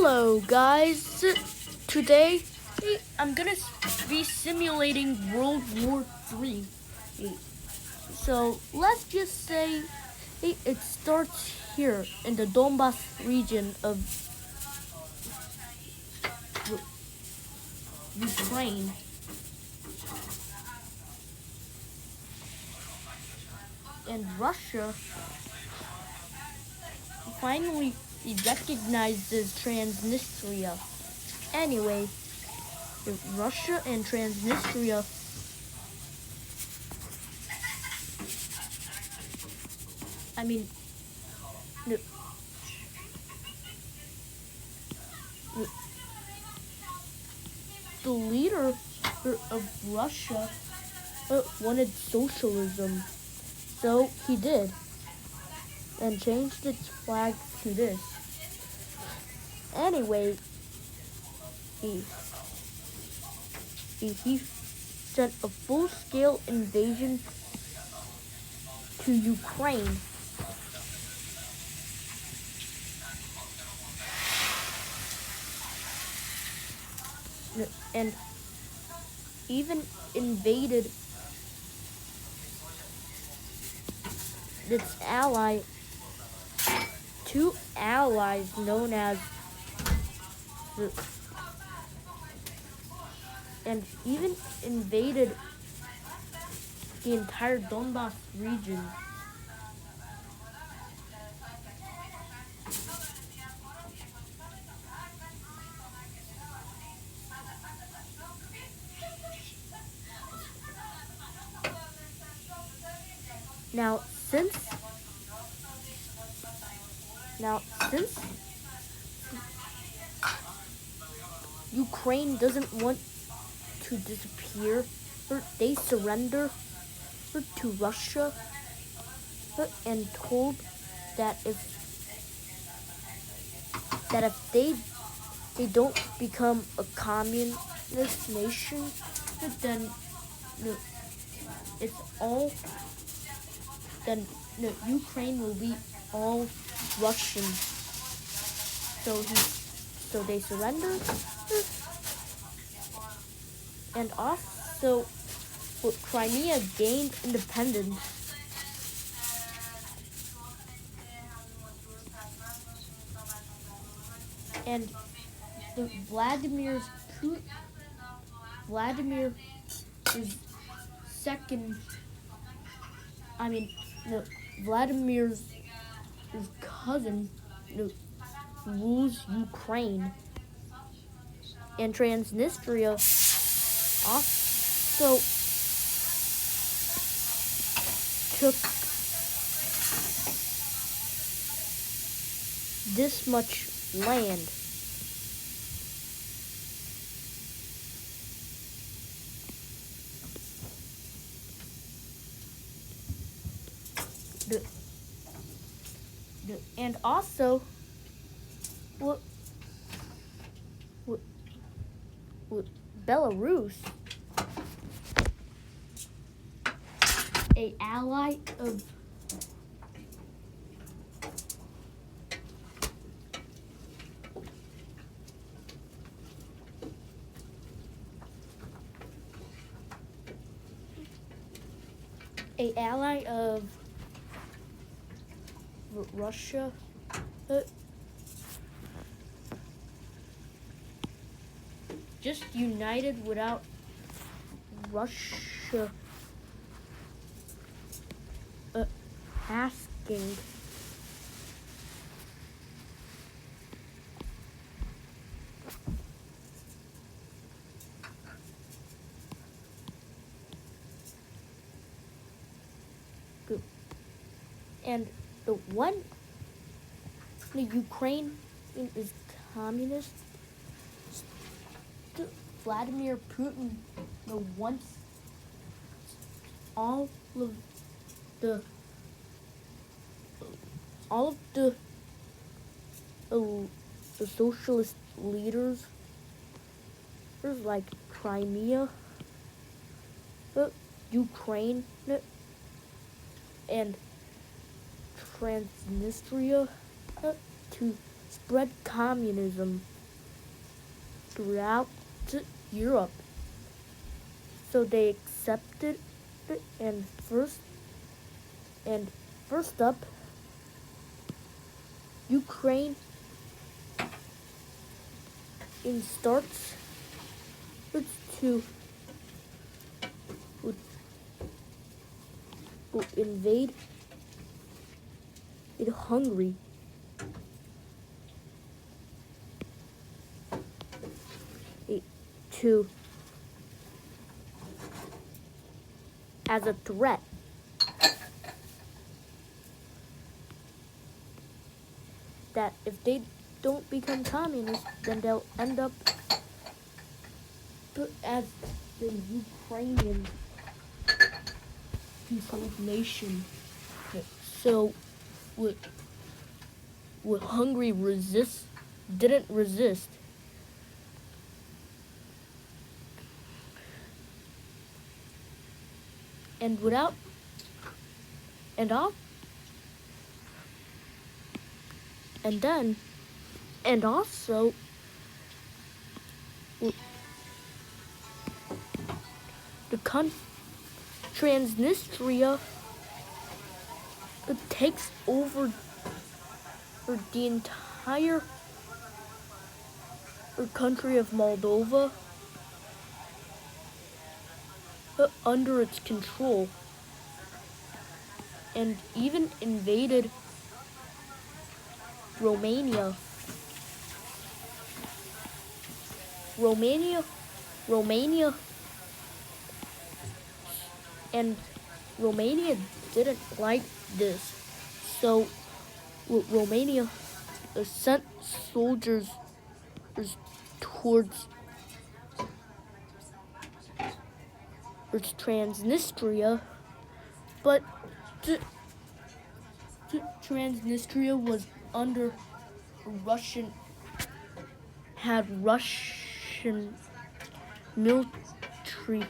Hello guys, today I'm gonna be simulating World War III. So let's just say it starts here in the Donbas region of Ukraine. And Russia finally recognizes Transnistria. Anyway, Russia and Transnistria the, the leader of Russia wanted socialism, so he did, and changed its flag to this. Anyway, he sent a full-scale invasion to Ukraine. And even invaded its ally, two allies known as and even invaded the entire Donbas region. Now, since Ukraine doesn't want to disappear, they surrender to Russia and told that if they don't become a communist nation, then Ukraine will be all Russian. So they surrendered, and also Crimea gained independence. And Vladimir is second. Vladimir's cousin rules Ukraine, and Transnistria also took this much land. And also, Belarus, a ally of Russia, just united without Russia asking. And the Ukraine is communist, Vladimir Putin wants all of the socialist leaders like Crimea, Ukraine, and Transnistria to spread communism throughout Europe. So they accepted it, and first up, Ukraine starts to invade Hungary. To as a threat. That if they don't become communist, then they'll end up as the Ukrainian people's nation. So, what Hungary didn't resist. And without, and all, and then, and also, the Transnistria takes over the entire country of Moldova under its control, and even invaded Romania. And Romania didn't like this, so Romania sent soldiers towards Transnistria, but Transnistria was under had Russian military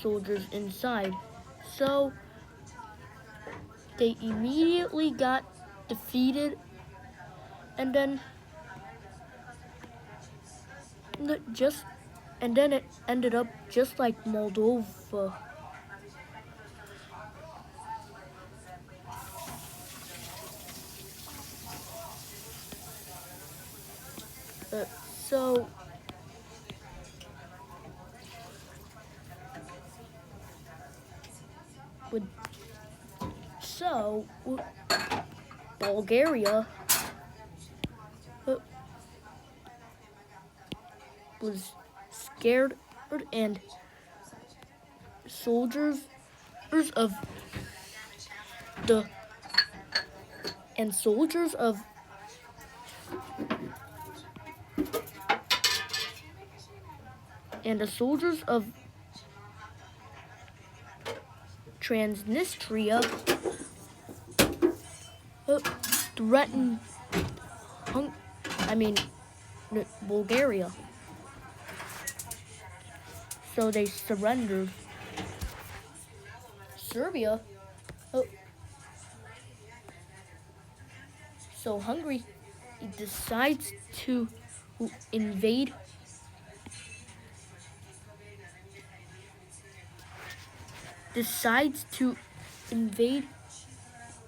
soldiers inside, so they immediately got defeated, and then it ended up just like Moldova. So Bulgaria was scared, and soldiers of the soldiers of Transnistria threatened Bulgaria. So they surrendered. Serbia. So Hungary decides to invade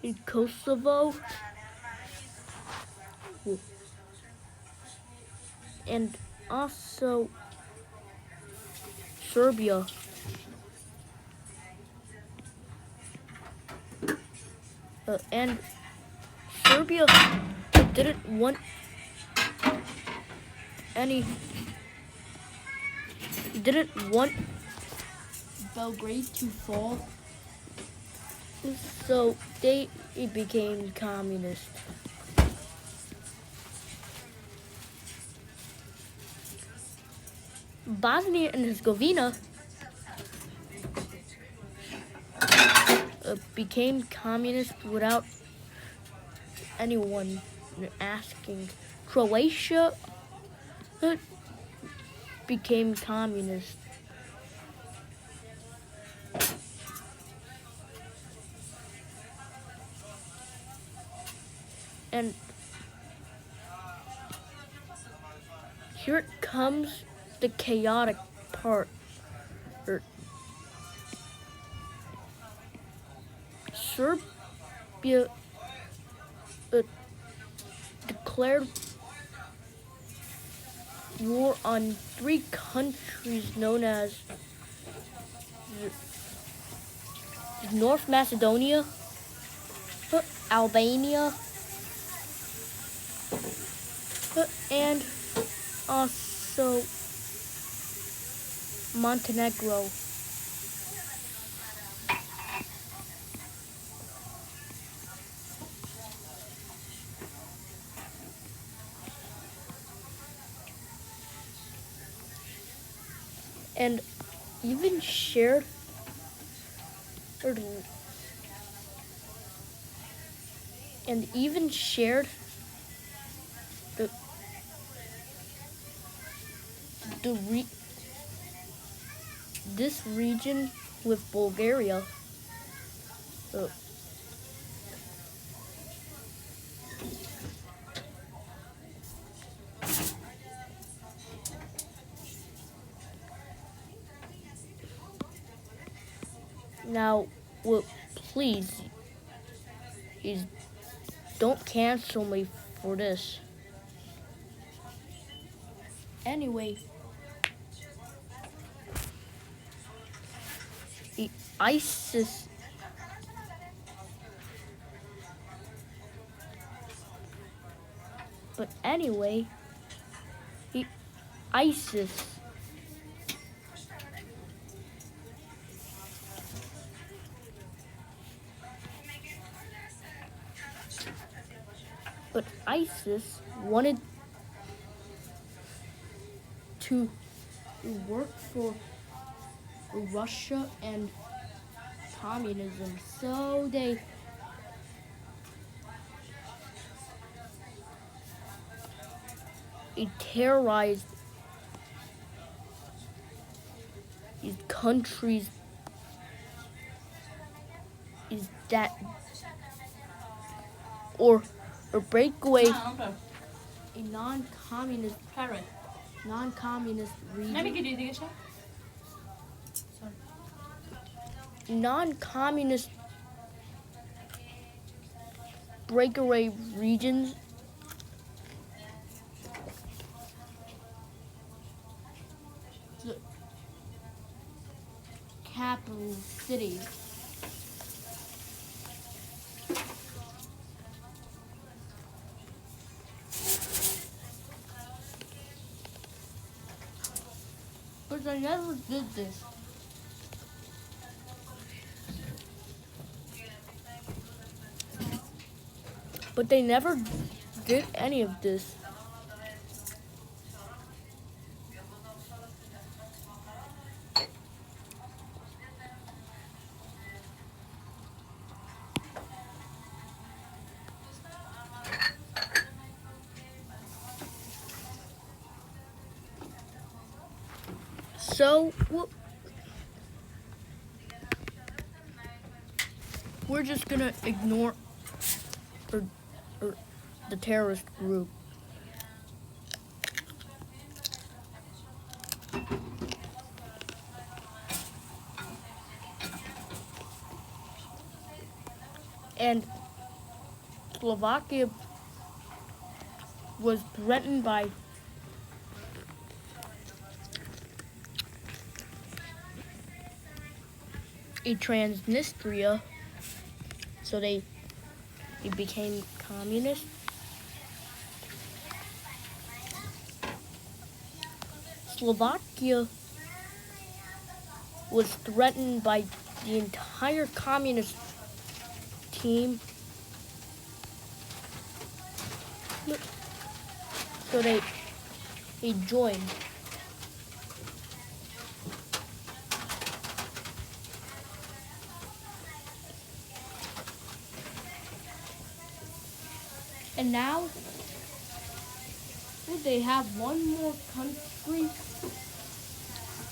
in Kosovo and also Serbia. And Serbia didn't want Belgrade to fall, so they became communist. Bosnia and Herzegovina became communist without anyone asking. Croatia became communist. And here comes the chaotic part. Serbia declared war on 3 countries known as North Macedonia, Albania, and also Montenegro. And even shared the this region with Bulgaria. Now, please, don't cancel me for this. Anyway, ISIS But anyway, ISIS wanted to work for Russia and communism, so they terrorized these countries or break away a non-communist region. Non-communist breakaway regions capital cities. But I never did this. But they never did any of this. So, we're just gonna ignore the terrorist group. And Slovakia was threatened by a Transnistria, so they became communist. Slovakia was threatened by the entire communist team, so they joined. And now they have one more country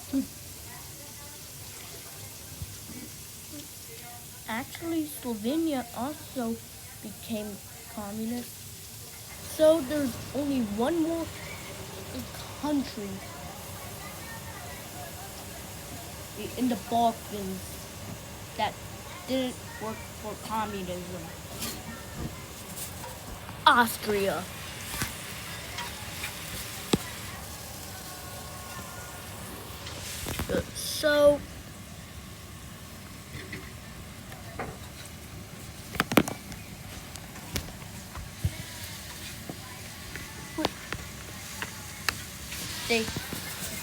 to actually Slovenia also became communist. So there's only one more countries in the Balkans that didn't work for communism. Austria. So they,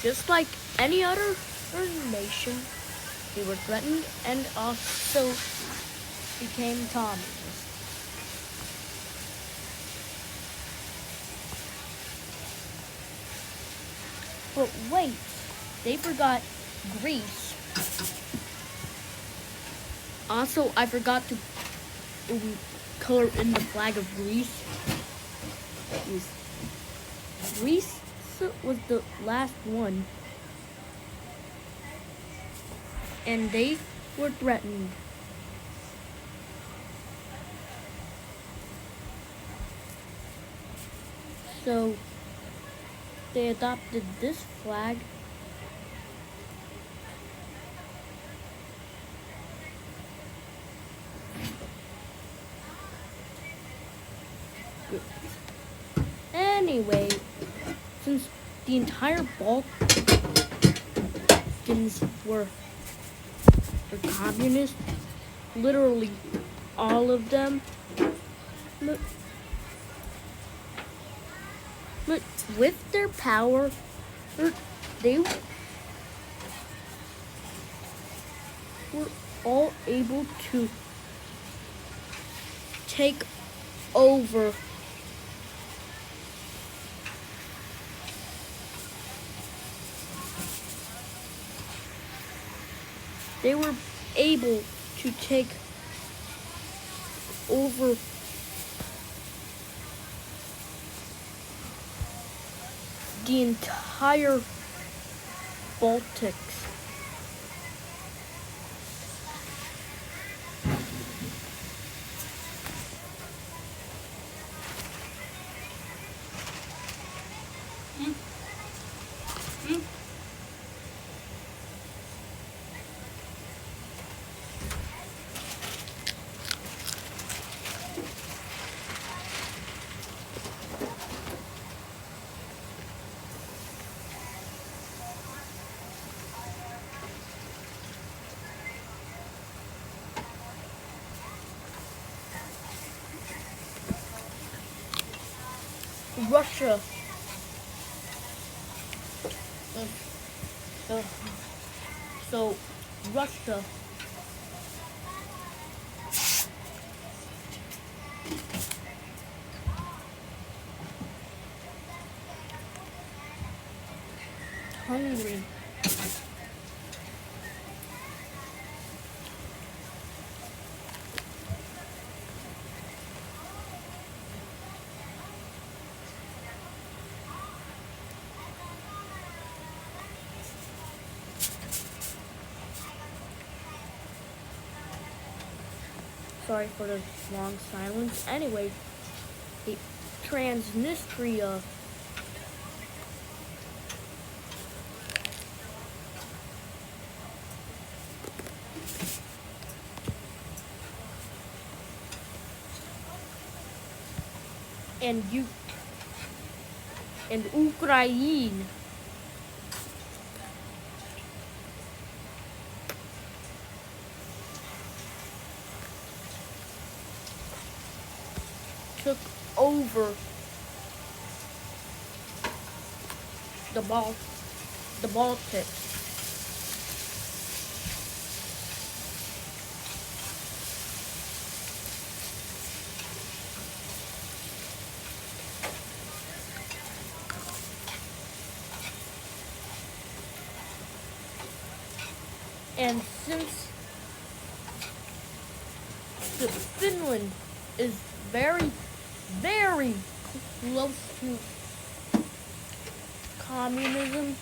just like any other nation, they were threatened and also became communist. But wait, they forgot Greece. Also, I forgot to color in the flag of Greece. Greece was the last one, and they were threatened. So they adopted this flag. Anyway, since the entire Balkans were communist, literally all of them, but with their power, they were all able to take over they were able to take over the entire Baltics. Russia. So Russia Hungary. Sorry for the long silence. Anyway, the Transnistria. And Ukraine. Took over the Baltics. And since Finland is very, very close to communism,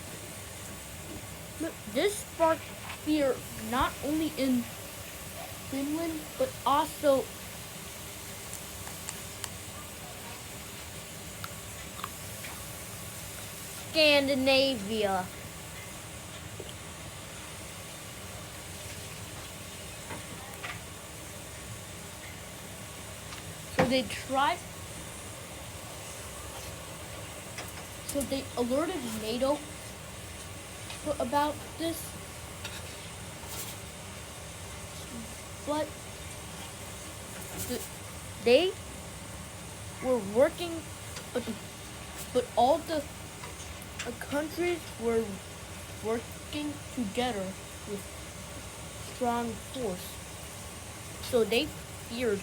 this sparked fear not only in Finland, but also Scandinavia. So they tried. So they alerted NATO about this, but they were working, but all the countries were working together with strong force. So they feared.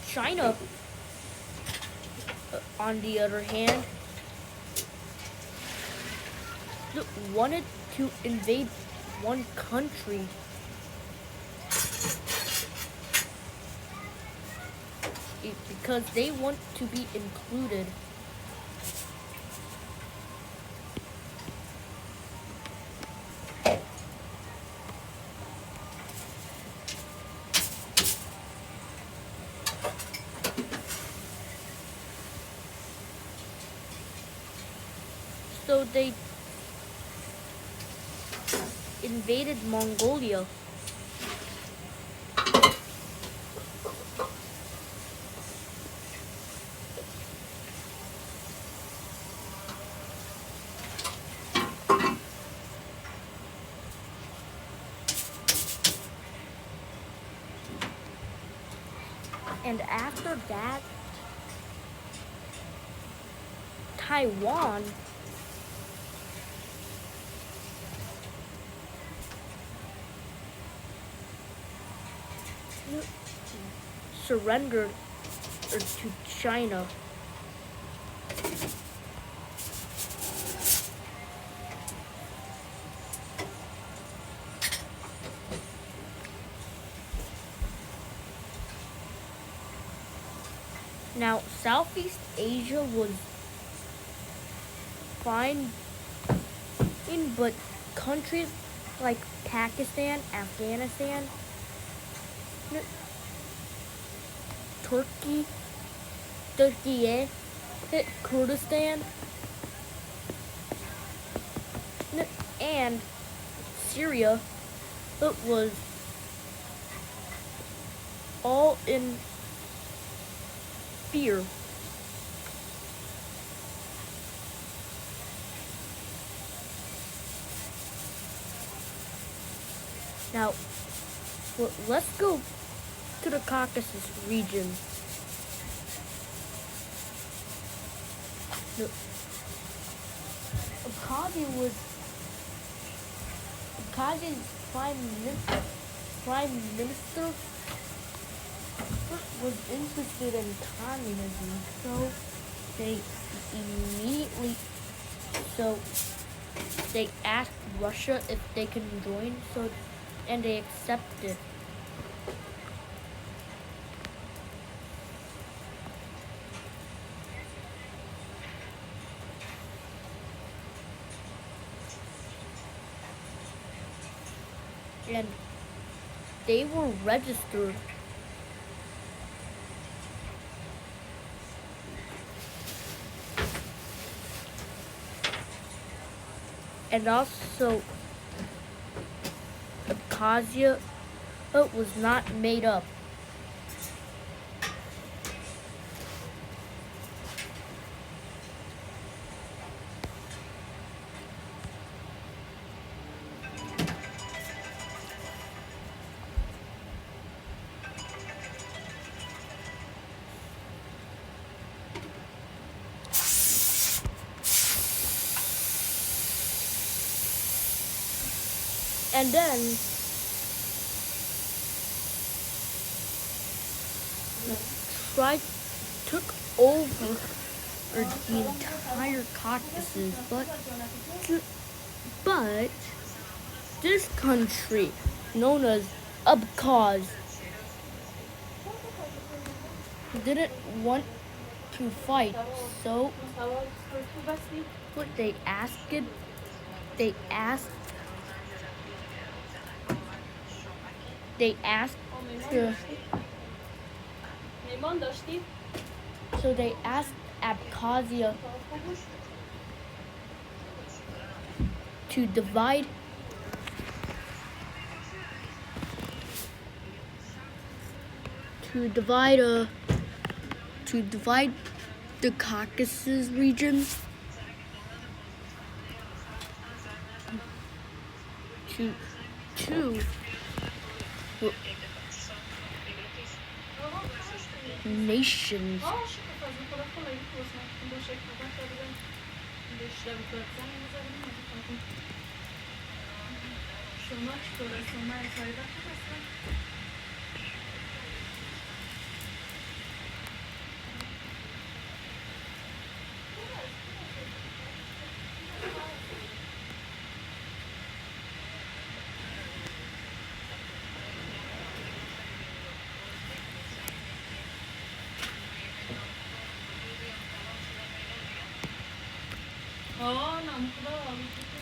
China, on the other hand, wanted to invade one country. Because they want to be included. So they invaded Mongolia. And after that, Taiwan surrendered to China. Now, Southeast Asia was fine, but countries like Pakistan, Afghanistan, Turkey, Kurdistan, and Syria, it was all in fear. Now, let's go to the Caucasus region. Abkhazia's prime minister was interested in communism, so they asked Russia if they can join, and they accepted. And they were registered. And also, Abkhazia was not made up. And then took over the entire Caucasus, but this country, known as Abkhaz, didn't want to fight, so what they asked So they asked Abkhazia to divide the Caucasus regions to two nations.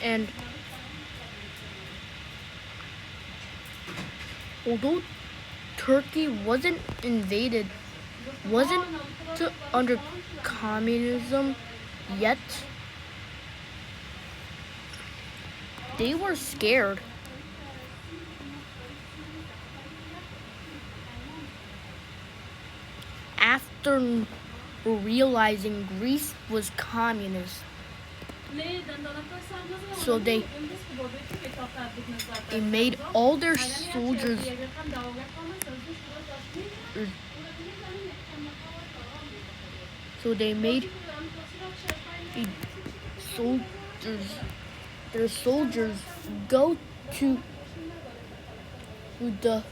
And although Turkey wasn't under communism yet, they were scared. After realizing Greece was communist, so they made all their soldiers their soldiers go to the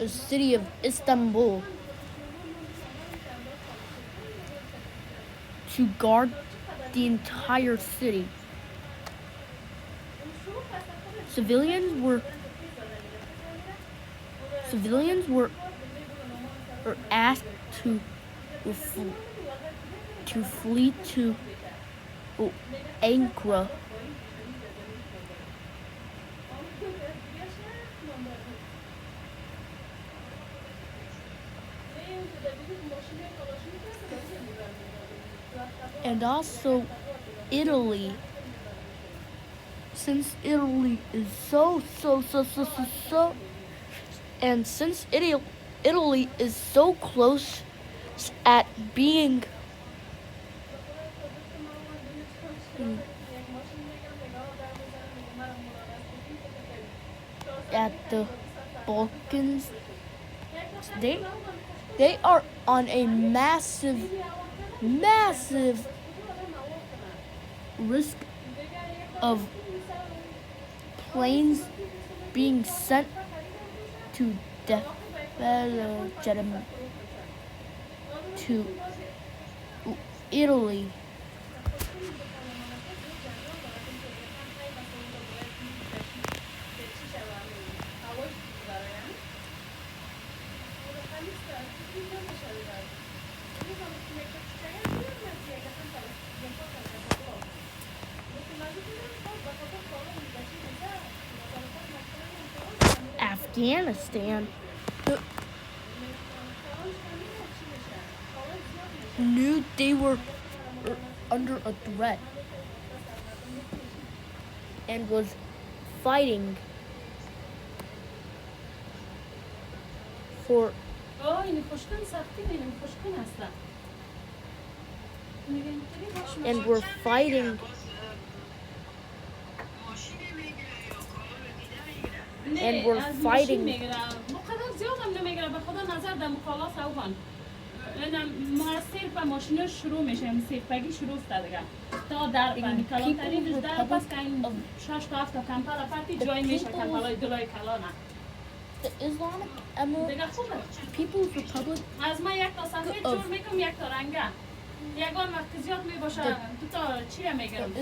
city of Istanbul to guard the entire city. Civilians were asked to flee to Ankara. And also Italy, since Italy is since Italy is so close at being at the Balkans, they are on a massive risk of planes being sent to to Italy. Afghanistan knew they were under a threat and was fighting for and were fighting سیرپا ماشین شروع میشه سیرپگی شروع است دیگه تا در کلانترین در پس که این 6 تا 7 تا کمپل پارتی جای میشه کمپلای دلای کلانه the Islamic Emirate People's Republic از ما یک تا سفید جور میکنم یک تا رنگه یگان وقت زیاد میباشه دو تا چیه میگیرم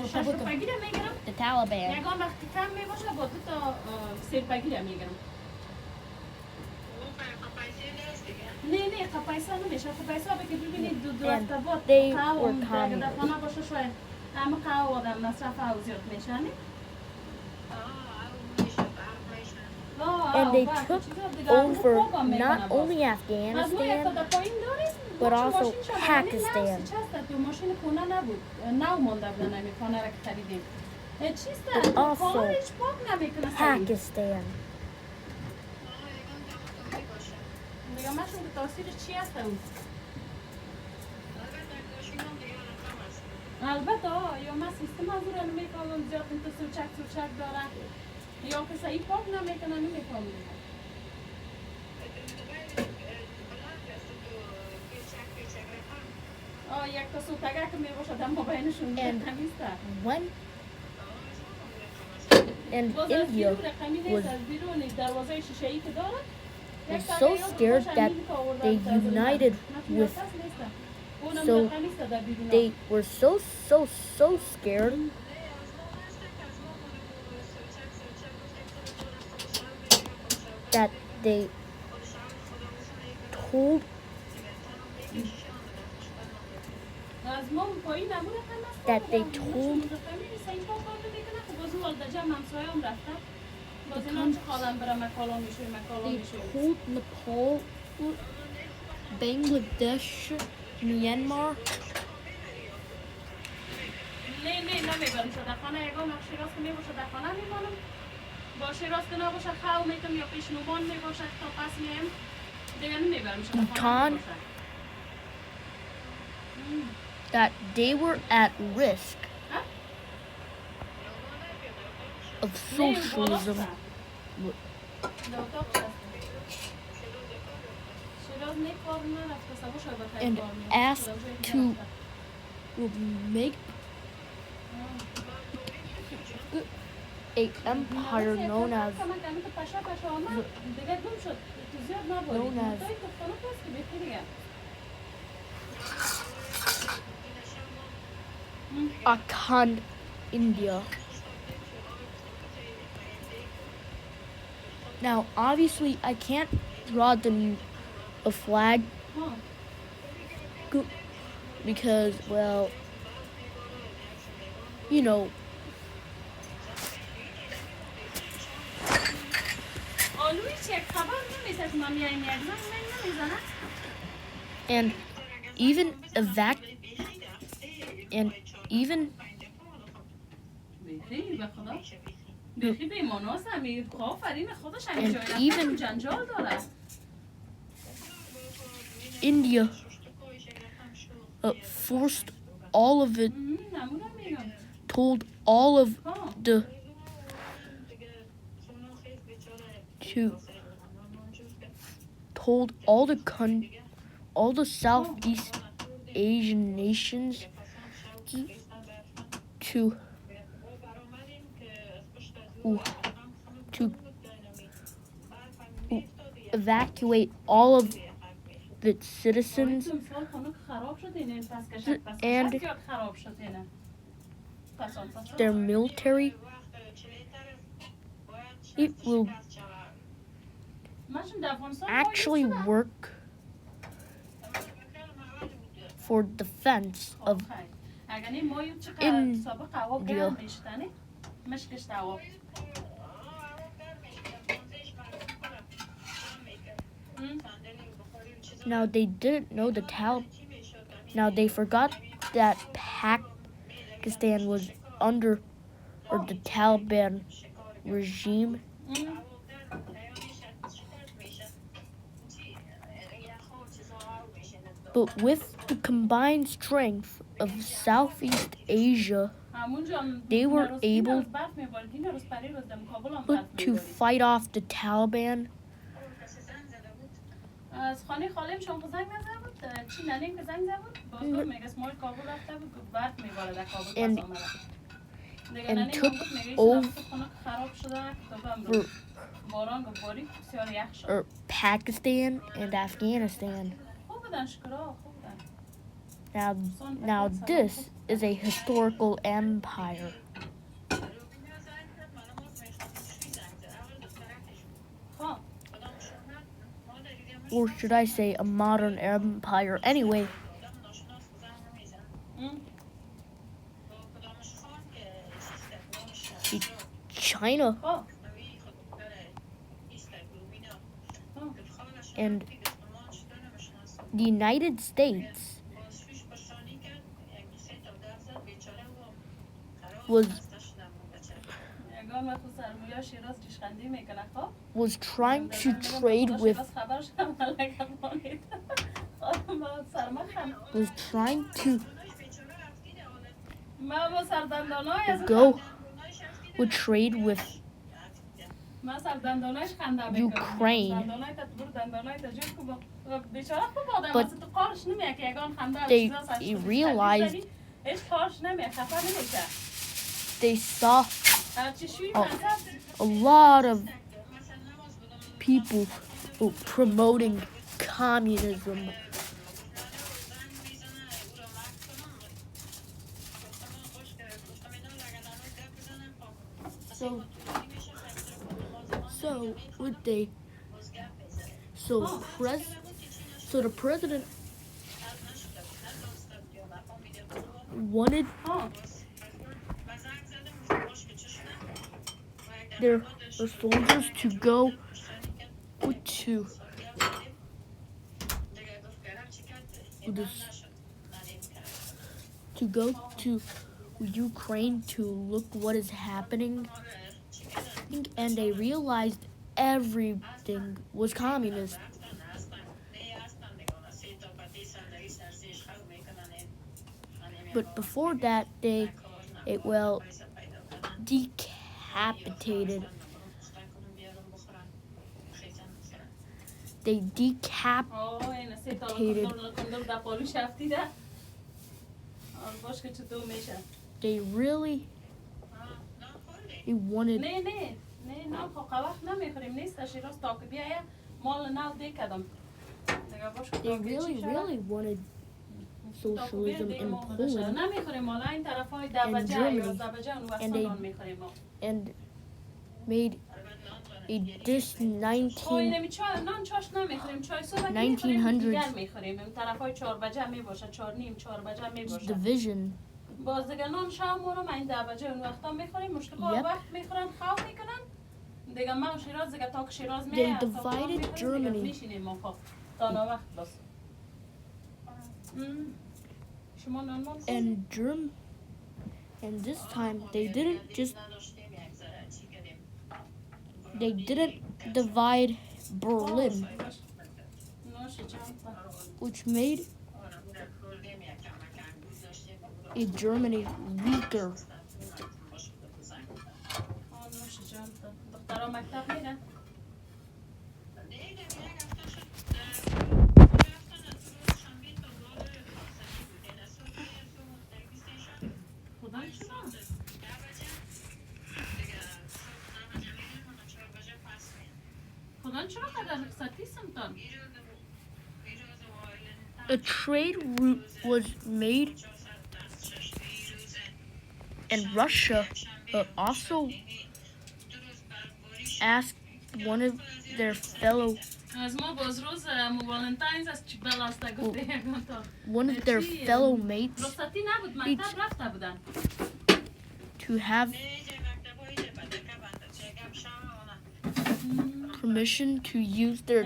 شش پگیره میگیرم the Taliban یگان وقت کم میباشه با دو تا سیرپگیره میگیرم نه خپایسا نمیشه خپایسا بگی ببینید دو وقت با قاوم در خانه باشه شاید همه قاو آدم مصرف او زیاد میشه نه And they took over not only Afghanistan, but also Pakistan. But also Pakistan. البته یا من سیستم از رو نمیکنم زیاد تو سوچک داره یا که صحیح پاک نمیکنه نمیکنم یک تا سوتگه که میباشه در مابینشون تمیزه And India was so scared that they united with, so they were so scared that they told Nepal, Bangladesh, Myanmar. نه نمیبرم شده خانه اگه نقش شیراز که میباشه در خانه میمانم با شیراز که نباشه خواهو میکنم یا پیشنوبان میباشه تا پس میم دیگه نمیبرم شده خانه that they were at risk of socialism and asked to make an empire known as Akhand India. Now, obviously, I can't draw a flag because, well, you know. And even India forced all of it, told all of the all the Southeast Asian nations to evacuate all of its citizens and their military. It will actually work for defense of India. Now they didn't know the Taliban. Now they forgot that Pakistan was under the Taliban regime. But with the combined strength of Southeast Asia, they were able to fight off the Taliban. And took over Pakistan and Afghanistan. Now this is a historical empire. Or should I say a modern empire? Anyway. China and the United States was trying to trade with trade with Ukraine, but they saw a lot of people promoting communism. So the president wanted their soldiers to go to Ukraine to look what is happening, and they realized everything was communist. But before that, they decapitated. They really wanted. They really wanted socialism in Poland and Germany, and made a 1900s division. They divided Germany. And this time they didn't divide Berlin, which made Germany weaker. A trade route was made, and Russia also asked one of their fellow mates to have permission to use their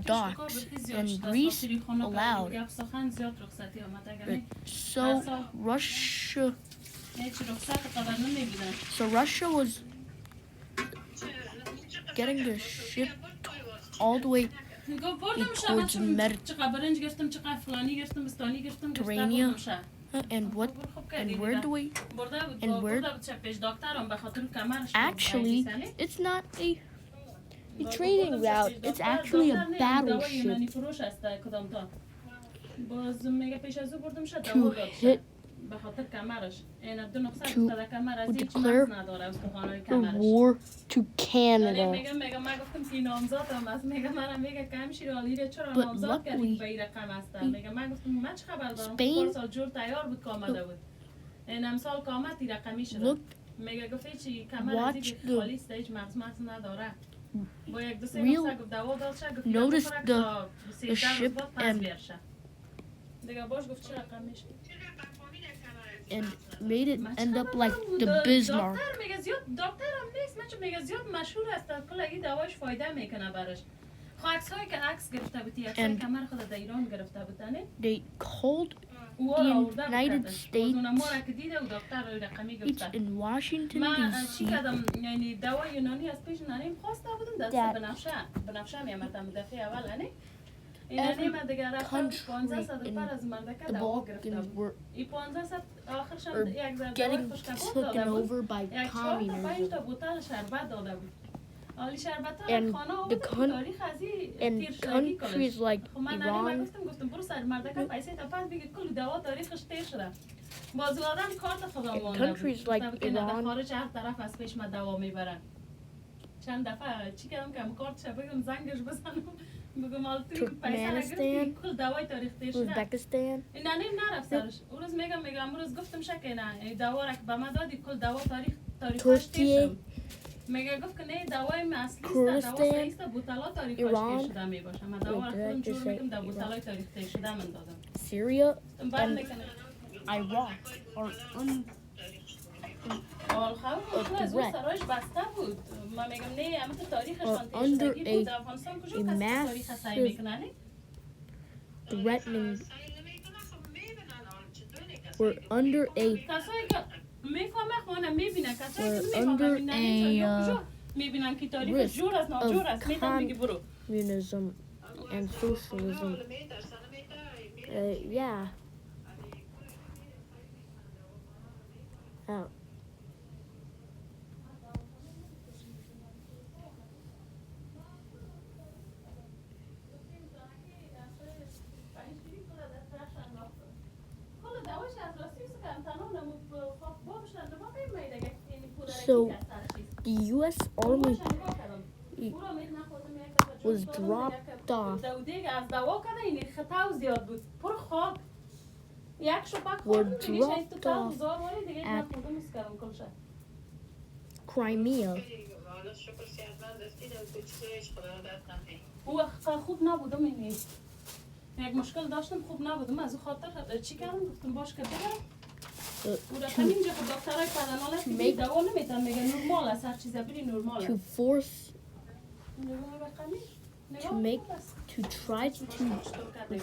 docks, and Greece allowed. So Russia was getting their ship all the way towards Mediterranean. And actually, it's not a trading route. It's actually a battleship to hit to declare a war to Canada. But luckily, Spain watched noticed the ship and made it end up like the Bismarck. عکسایی که عکس گرفته بودی عکسایی And که من خود در ایران گرفته بودن they called او the را آورده United بکردش States بازونه ما را که دیده و دکتر رقمی it's گفته in Washington من چی D.C. کردم یعنی دوا یونانی از پیش نانیم خواسته بودم دست That بنفشه میامدم دفعه اول نه اینانی من دیگر رفتم 1500 پر از مردکه the دوا گرفته Balkans بود were این 1500 آخرش are یک ذره getting دوای خوشکباب taken داده بود over by یک 4 تا 5 communism. تا بوتل شربت داده بود حالی شربت ها And خانه the آورده که con- تاریخ از این and تیر شدگی countries کنش like خب من نانی Iran گفتم برو سر مردکه پیسه تا پس بگه کل دوا تاریخش تیر شده بازو آدم کارت خدا in مانده بود countries like گفتم که نه در Iran خارج هر طرف از پیش من دوا میبرن چند دفعه چی کردم که کارتش بگم زنگش بزنم بگم حالا تو این پیسه را گرفتی کل دوای تاریخ تیر شده Uzbekistan این نانیم نرفت سرش اون روز میگم اون روز گفتم شکه نه این دوا را که به من دادی کل دوا تاریخش تیر شد میگه گفت که نه دوای من اصلی است دوا صحیح است بوتلا تاریخش تیر شده میباشه من دوا را خودم جور میکنم در بوتلای تاریخ تیر شده من دادم Syria بعد and میکنه Iraq are خب از اون سرایش بسته بود من میگم نه اما که تاریخشان under تشدگی بود افغانستان کجا a کسی که تاریخ سعی میکنه نه threatening we're under a کسایی که میفهمه خونه میبینه کسایی که we're نمیفهمه under میبینن a کجا میبینن که تاریخ risk جور است ناجور است of میتونم بگی برو communism and socialism. Yeah. Oh. So the U.S. Army was dropped off. Were dropped off at Crimea. خوب نبودم این یک مشکل داشتم خوب نبودم از خاطر چی کردم گفتم باش که برم او رفتم اینجا خود دکترهای پدنال است که دوا نمیتن میگه نرمال است هر چیز بری نرمال to است force to try to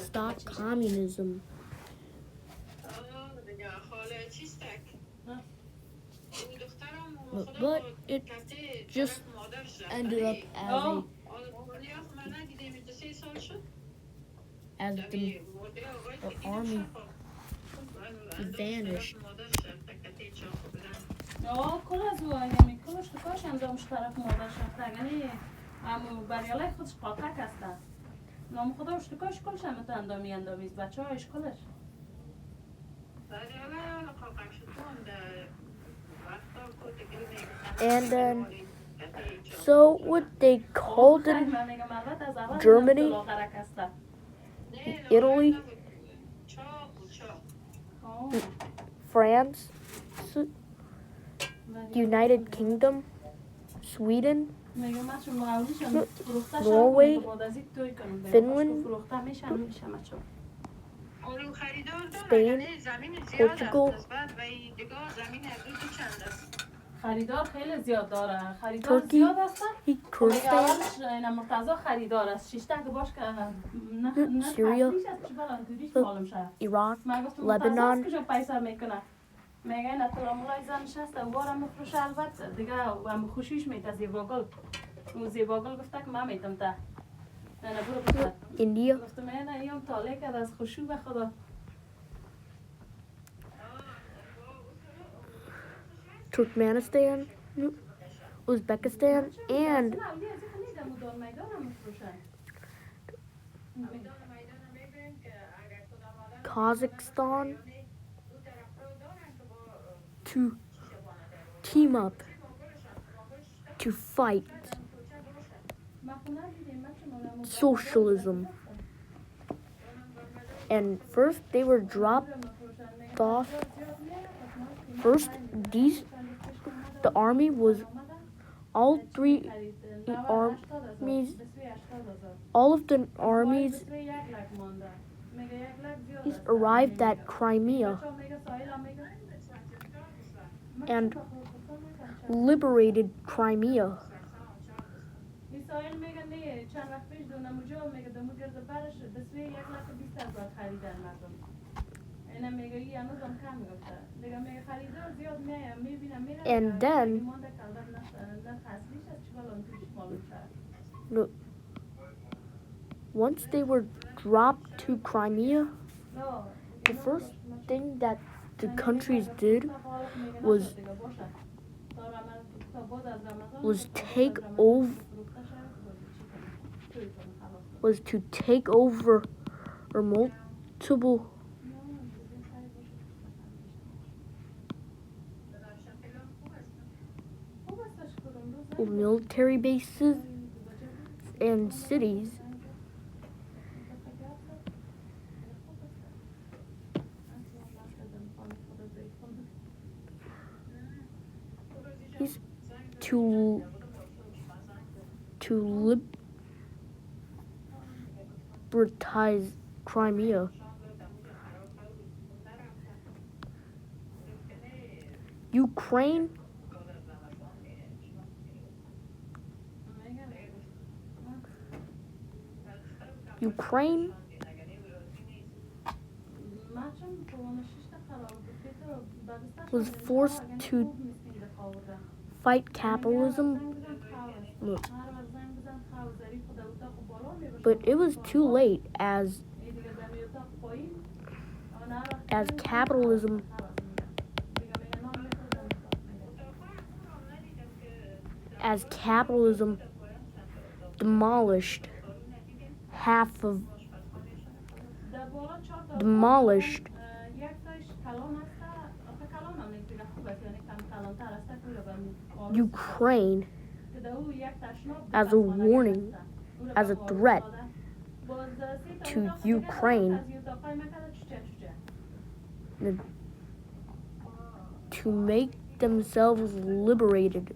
stop communism. But it just ended up as the army vanished. کل از او یعنی کلش تو کاش اندامش طرف مادرش رفته یعنی امو بریاله خودش قاقک هستن نام خدا تو کاش کلش هم تو اندامیست بچه هایش کلش And then, so what they called in Germany, Italy, France, United Kingdom, Sweden, Norway, Finland, Spain, Portugal, خریدار خیلی زیاد داره خریدار Turkey, زیاد هستن Kurdistan, این مرتضی خریدار است شیشته که باش که نه Syria, تفریش است بلان دوریش معلوم شد Iraq, من گفتم مرتضی است Lebanon, کجا پیسر میکنه میگه این اطلامولای زن نشسته و بارم مفروشه البته دیگه هم خوشیش میته زیباگل اون زیباگل گفته که من میتم تا نه برو بسر India, گفتم این ایام طالع کرد از خوشو به خدا Turkmenistan, Uzbekistan, and Kazakhstan to team up to fight socialism. And first they were dropped off. First, the army was all three armies, all of the armies arrived at Crimea and liberated Crimea. دونه مجا میگه دمو گرد برش بسوی 1,20,000 خریدن مردم اینا میگه این هنوزم کم گفته دیگه میگه خریدار زیاد میایم میبینم میرم And then مانده کلدر نه خاصیش از چیکار توش معلوم شد look, once they were dropped to Crimea, the first thing that the countries did was take over was to take over or multiple military bases and cities to libertize Crimea. Ukraine was forced to fight capitalism, but it was too late as capitalism demolished Ukraine as a warning, as a threat to Ukraine to make themselves liberated.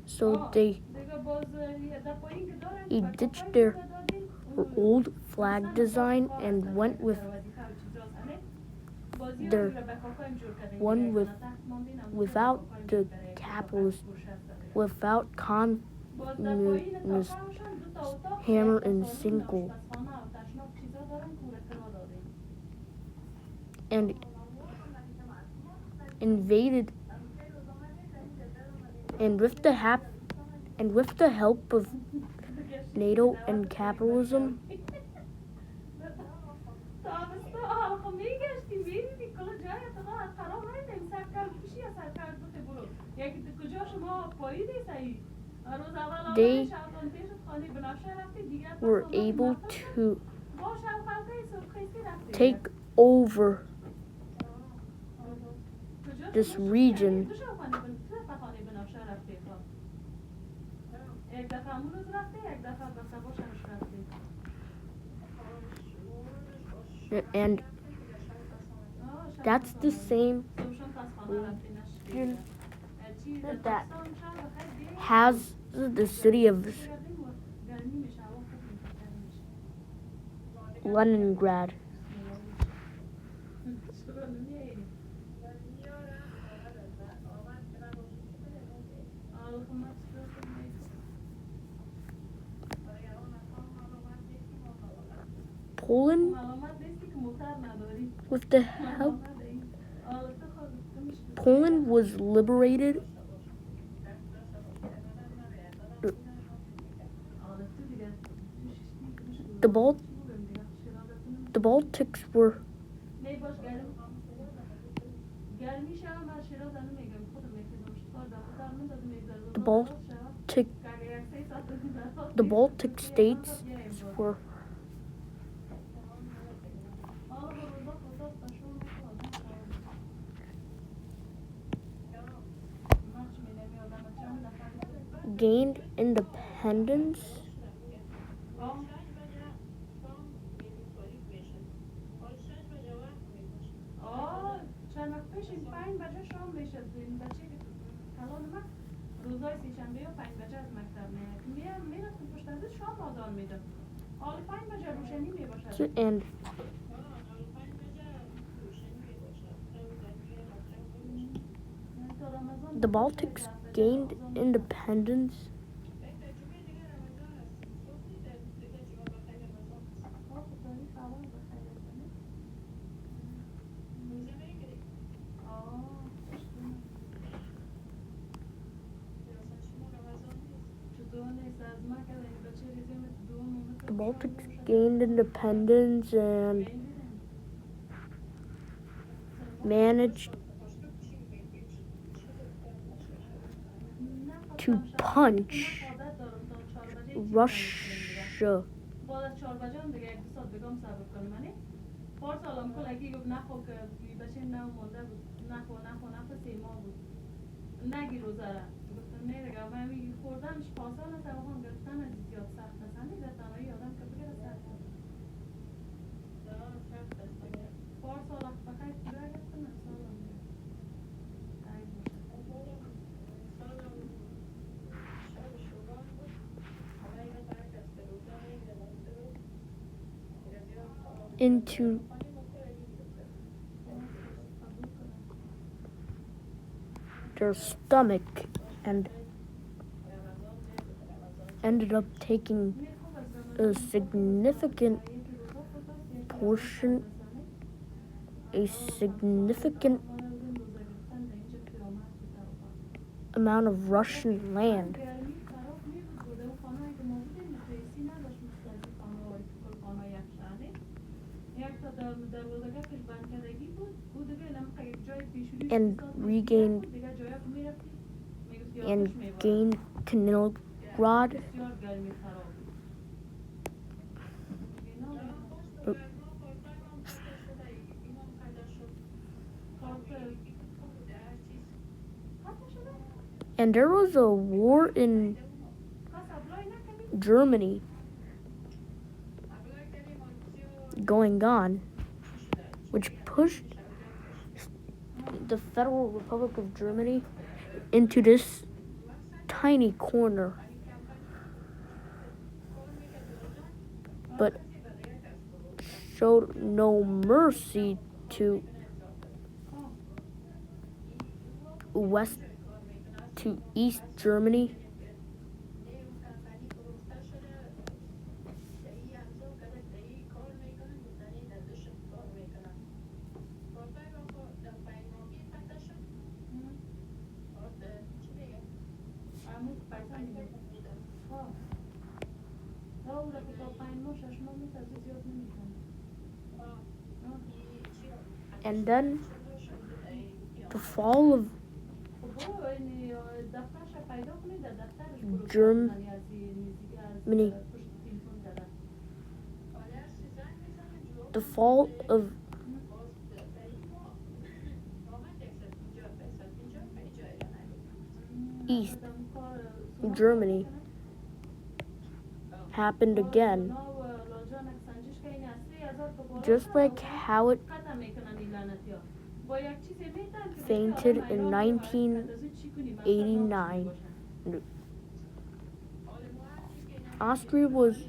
So they ditched their old flag design and went with their one without the capitalist, without communist hammer and sickle, and invaded, and with the help of NATO and capitalism, they were able to take over this region. And that's the same region that has the city of Leningrad. Poland, with the help, Poland was liberated. The Baltics were the Baltic states were gained independence. And the Baltics gained independence the Baltics gained independence and managed to punch Russia. پارس آلام کلگی گفت نخو که بچه نو مونده بود نخو 3 ماه بود نگی روزه را گفتم نه دیگه من میگی خوردمش پاسان است و هم گرفتن از زیاد سخت است همین در تنهایی آدم که بگیره سخت است پارس آلام بخیر کجا گفتم سالم into their stomach and ended up taking a significant amount of Russian land. And gained Kaliningrad. And there was a war in Germany going on, which pushed the Federal Republic of Germany into this tiny corner. But showed no mercy to East Germany. And then the fall of Germany. The fall of East Germany happened again, just like how it fainted in 1989. Austria was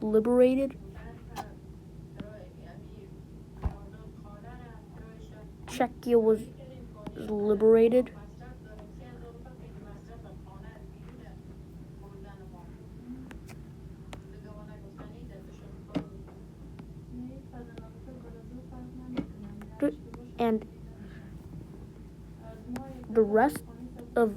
liberated. Czechia was liberated. And the rest of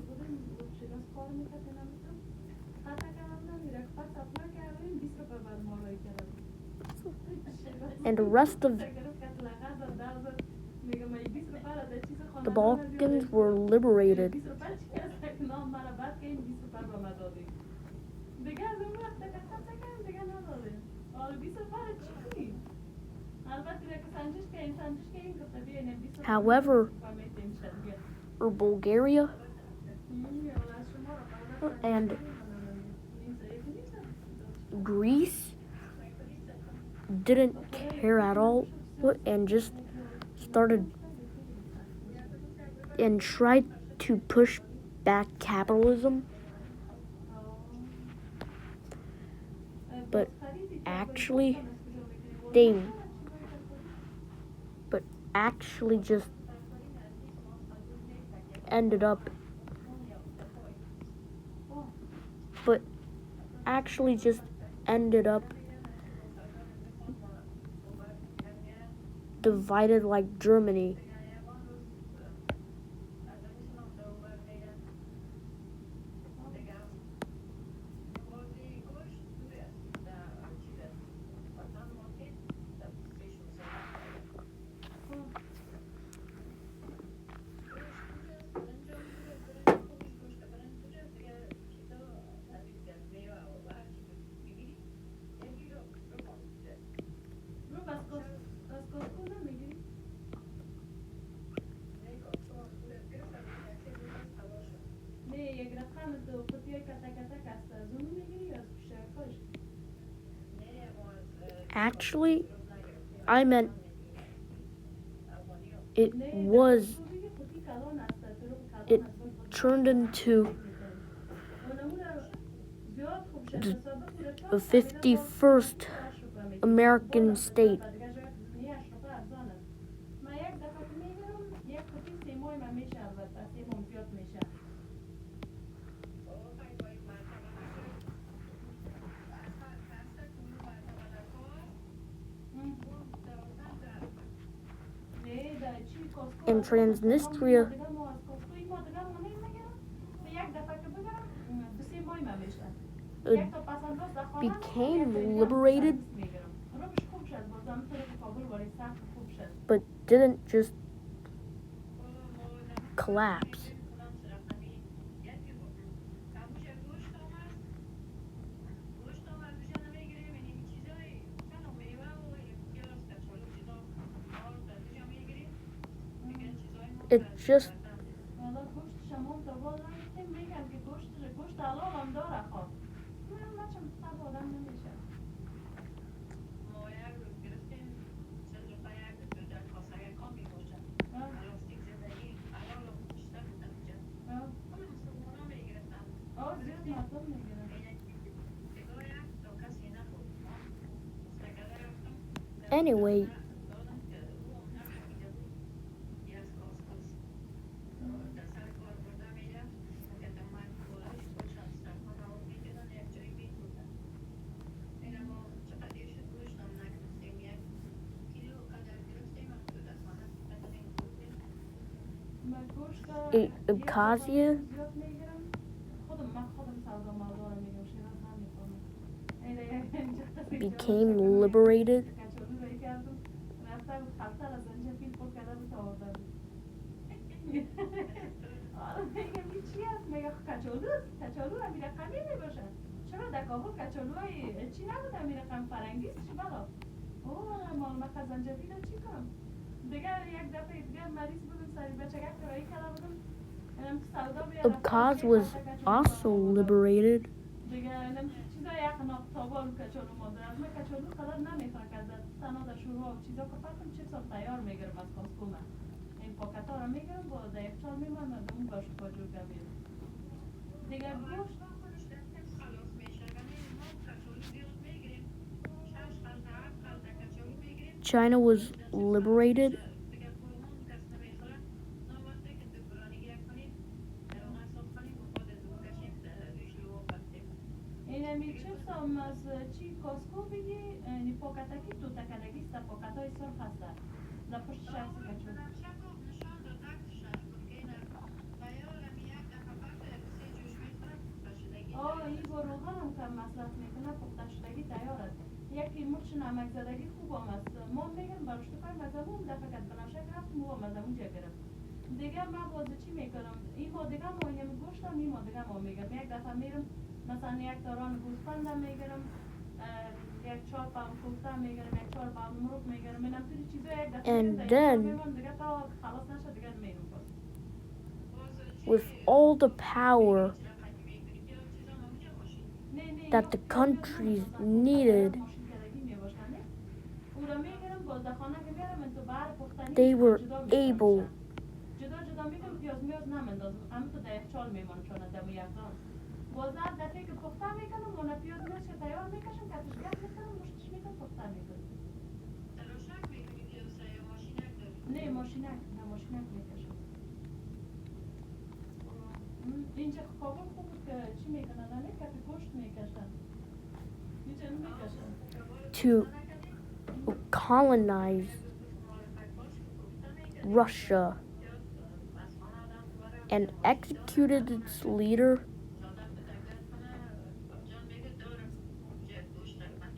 the Balkans were liberated. However, Bulgaria and Greece didn't care at all and just started and tried to push back capitalism. But actually just ended up but actually just ended up divided like Germany. رو بس کاسکو نمیگیری؟ نه یک رقم تو قطعه کتک کتک است از اونو میگیری یا از پیشرکاش؟ Actually, I meant it turned into the 51st American state. In Transnistria, it became liberated, but didn't just collapse. It just anyway. Abkhazia became liberated. چرا در کابل کچالوهای چی نبود امیر رقم فرنگی است چی بلا اوه مال مخ زنجبیل چی کنم دیگه یک دفعه دیگه مریض بودم سری بچگک کرایی کرده بودم اینم تو سودا بیارم Abkhaz was also liberated. دیگه اینم چیزا یک ناقطابال کچالو مادر از من کچالو قدر نمیخواه که در تنها در شروع و چیزا که پاتم چیپس هم تیار میگرم از کاسکو من این پاکت ها رو میگرم با در یخچال میمانم اون باش پاجور گمیر دیگه گوشت China was liberated. اینمی چیپس هم از چی کاسکو بگی اینی پاکتکی تو تکدگی است پاکت های سرخ هست در پشت شخصی کچون این با روغن هم که مصرف میکنه پخته شدگی تیار است یکی مرچ نمک زدگی خوب هم است ما میگم برشت کنیم از اون دفعه که بنفشه رفتم و هم از اونجا گرفت دیگه من بازه چی میکنم این ما دیگه ما یم گوشتم این ما دیگه ما میگم یک دفعه میرم مثلا یک داران گوسفندم میگیرم یک 4 پاوند کوفته میگیرم یک 4 پاوند مرغ میگیرم اینم توی چیزا یک دفعه میگم دیگه تا خلاص نشه دیگه میرم باز With all the power that the countries needed, they were able اینجا کابل خوب بود که چی میکنن؟ نه کپی گوشت میکشن. میتونن میکشن. to colonize Russia and executed its leader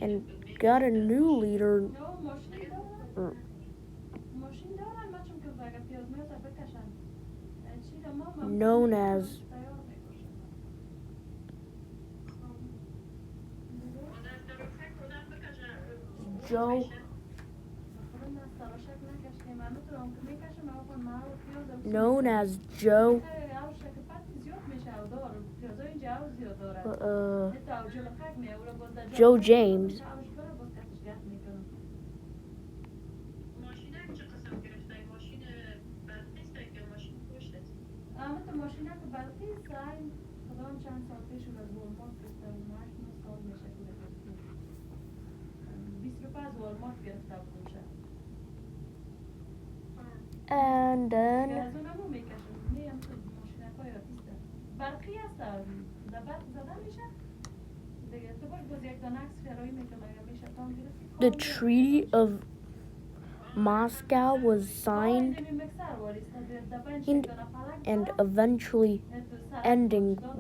and got a new leader نه ماشین دارن. ماشین دارن بچم که اگه پیاز میاد بکشن. چی رو ما known as تیار میکشن. Joe known as Joe Joe James ماشینه که برقی سعی خدا چند سال پیش از والمارت گرفتم 8 سال میشه که 20 روپه از والمارت گرفته بودم شد and then از اونم میکشم نیم تو ماشینه های آتیسته برقی هست در برق زده میشه دیگه تو باز یک دانه عکس فرایی میکنم اگر میشه تام گرفتی the Treaty of Moscow was signed and eventually ending